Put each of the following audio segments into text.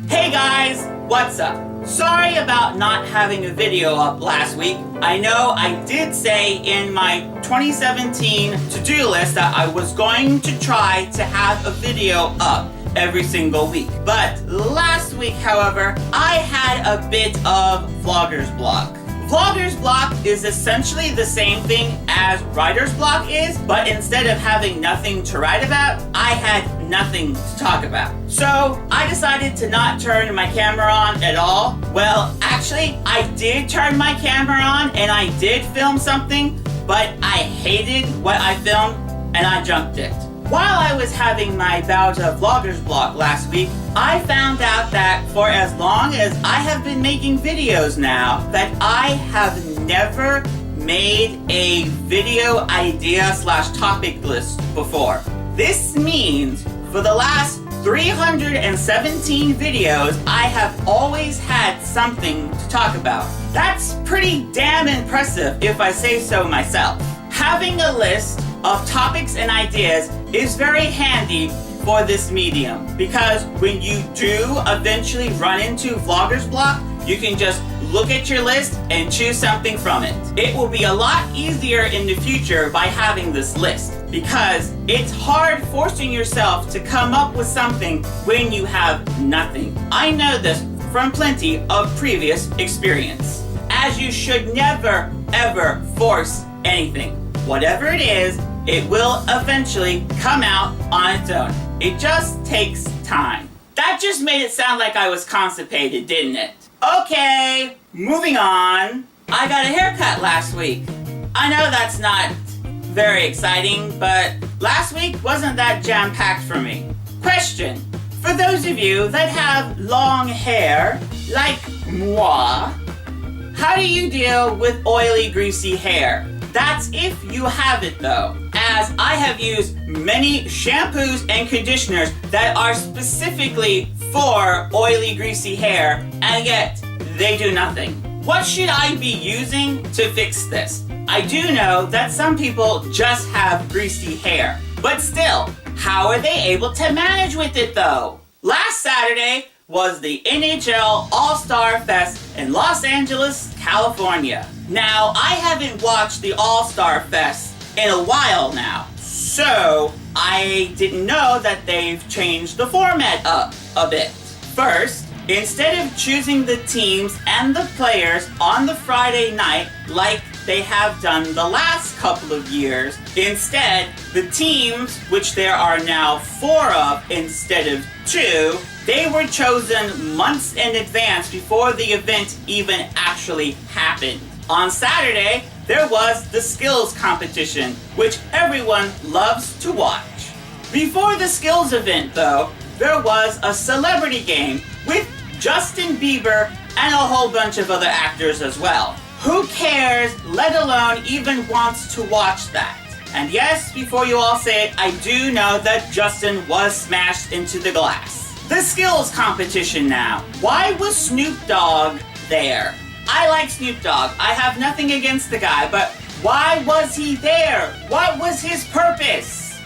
Hey guys, what's up? Sorry about not having a video up last week. I know I did say in my 2017 to-do list that I was going to try to have a video up every single week. But last week, however, I had a bit of vlogger's block. Vlogger's block is essentially the same thing as writer's block is, but instead of having nothing to write about, I had nothing to talk about. So I decided to not turn my camera on at all. Well, actually, I did turn my camera on and I did film something, but I hated what I filmed and I junked it. While I was having my bout of vlogger's block last week, I found out that for as long as I have been making videos now, that I have never made a video idea/topic list before. This means for the last 317 videos, I have always had something to talk about. That's pretty damn impressive if I say so myself. Having a list of topics and ideas is very handy for this medium because when you do eventually run into vlogger's block, you can just look at your list and choose something from it. It will be a lot easier in the future by having this list because it's hard forcing yourself to come up with something when you have nothing. I know this from plenty of previous experience, as you should never ever force anything. Whatever it is, it will eventually come out on its own. It just takes time. That just made it sound like I was constipated, didn't it? Okay, moving on. I got a haircut last week. I know that's not very exciting, but last week wasn't that jam-packed for me. Question, for those of you that have long hair, like moi, how do you deal with oily, greasy hair? That's if you have it though, as I have used many shampoos and conditioners that are specifically for oily, greasy hair, and yet they do nothing. What should I be using to fix this? I do know that some people just have greasy hair, but still, how are they able to manage with it though? Last Saturday was the NHL All-Star Fest in Los Angeles, California. Now, I haven't watched the All-Star Fest in a while now, so I didn't know that they've changed the format up a bit. First, instead of choosing the teams and the players on the Friday night like they have done the last couple of years, instead, the teams, which there are now 4 of instead of 2, they were chosen months in advance before the event even actually happened. On Saturday, there was the skills competition, which everyone loves to watch. Before the skills event, though, there was a celebrity game with Justin Bieber and a whole bunch of other actors as well. Who cares, let alone even wants to watch that? And yes, before you all say it, I do know that Justin was smashed into the glass. The skills competition now. Why was Snoop Dogg there? I like Snoop Dogg. I have nothing against the guy, but why was he there? What was his purpose?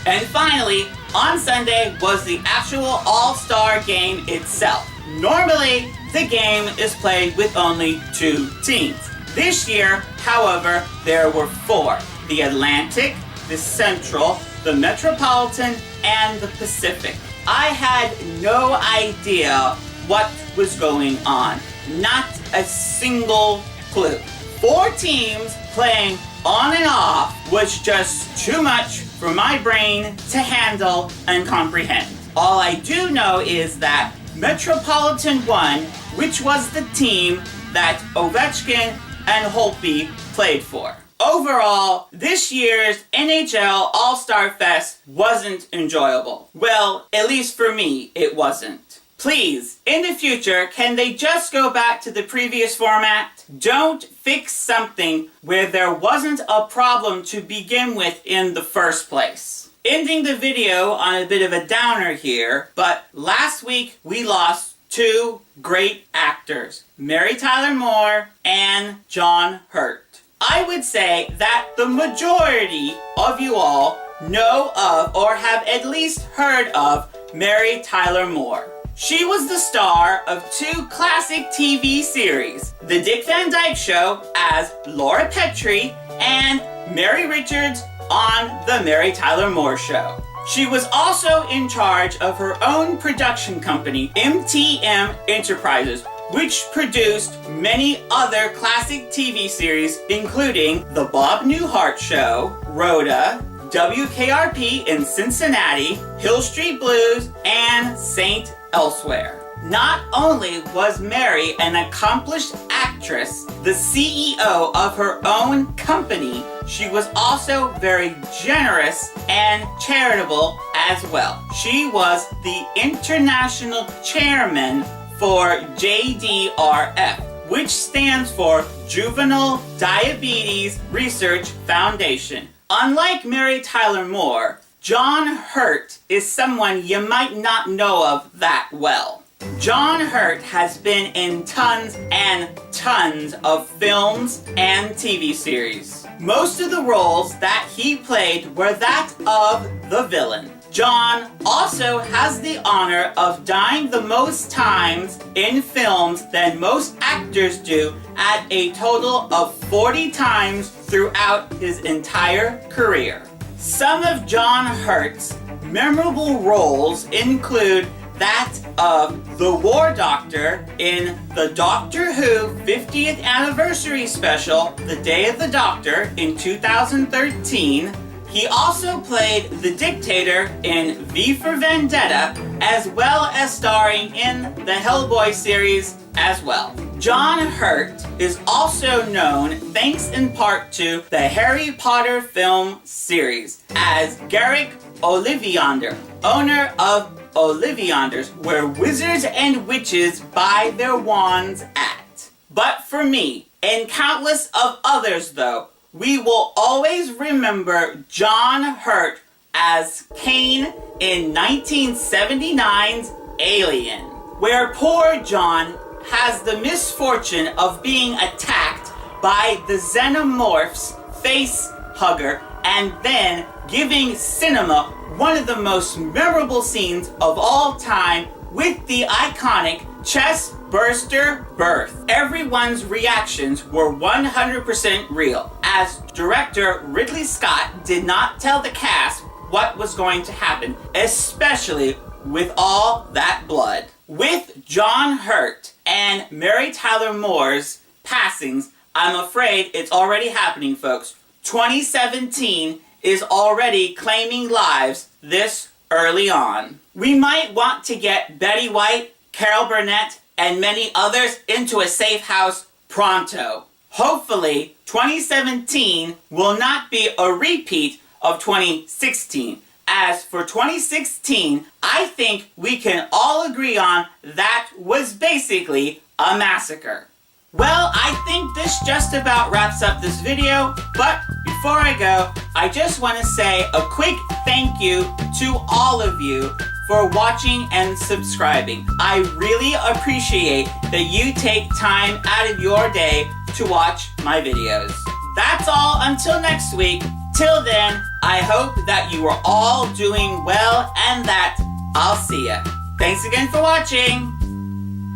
And finally, on Sunday was the actual All-Star game itself. Normally, the game is played with only 2 teams. This year, however, there were 4. The Atlantic, the Central, the Metropolitan, and the Pacific. I had no idea what was going on. Not a single clue. 4 teams playing on and off was just too much for my brain to handle and comprehend. All I do know is that Metropolitan won, which was the team that Ovechkin and Holtby played for. Overall, this year's NHL All-Star Fest wasn't enjoyable. Well, at least for me, it wasn't. Please, in the future, can they just go back to the previous format? Don't fix something where there wasn't a problem to begin with in the first place. Ending the video on a bit of a downer here, but last week we lost 2 great actors, Mary Tyler Mohr and John Hurt. I would say that the majority of you all know of or have at least heard of Mary Tyler Mohr. She was the star of 2 classic TV series, The Dick Van Dyke Show as Laura Petrie and Mary Richards on The Mary Tyler Mohr Show. She was also in charge of her own production company, MTM Enterprises, which produced many other classic TV series, including The Bob Newhart Show, Rhoda, WKRP in Cincinnati, Hill Street Blues, and Saint Elsewhere. Not only was Mary an accomplished actress, the CEO of her own company, she was also very generous and charitable as well. She was the international chairman for JDRF, which stands for Juvenile Diabetes Research Foundation. Unlike Mary Tyler Mohr, John Hurt is someone you might not know of that well. John Hurt has been in tons and tons of films and TV series. Most of the roles that he played were that of the villain. John also has the honor of dying the most times in films than most actors do, at a total of 40 times throughout his entire career. Some of John Hurt's memorable roles include that of the War Doctor in the Doctor Who 50th Anniversary Special, The Day of the Doctor, in 2013. He also played the Dictator in V for Vendetta, as well as starring in the Hellboy series as well. John Hurt is also known, thanks in part to the Harry Potter film series, as Garrick Ollivander, owner of Ollivanders, where wizards and witches buy their wands at. But for me, and countless of others though, we will always remember John Hurt as Kane in 1979's Alien, where poor John has the misfortune of being attacked by the Xenomorph's face hugger, and then giving cinema one of the most memorable scenes of all time with the iconic chest burster birth. Everyone's reactions were 100% real, as director Ridley Scott did not tell the cast what was going to happen, especially with all that blood. With John Hurt and Mary Tyler Mohr's passings, I'm afraid it's already happening, folks. 2017 is already claiming lives this early on. We might want to get Betty White, Carol Burnett, and many others into a safe house pronto. Hopefully, 2017 will not be a repeat of 2016. As for 2016, I think we can all agree on that was basically a massacre. Well, I think this just about wraps up this video, but before I go, I just want to say a quick thank you to all of you for watching and subscribing. I really appreciate that you take time out of your day to watch my videos. That's all until next week. Till then, I hope that you are all doing well and that I'll see ya. Thanks again for watching.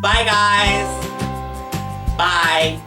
Bye, guys. Bye.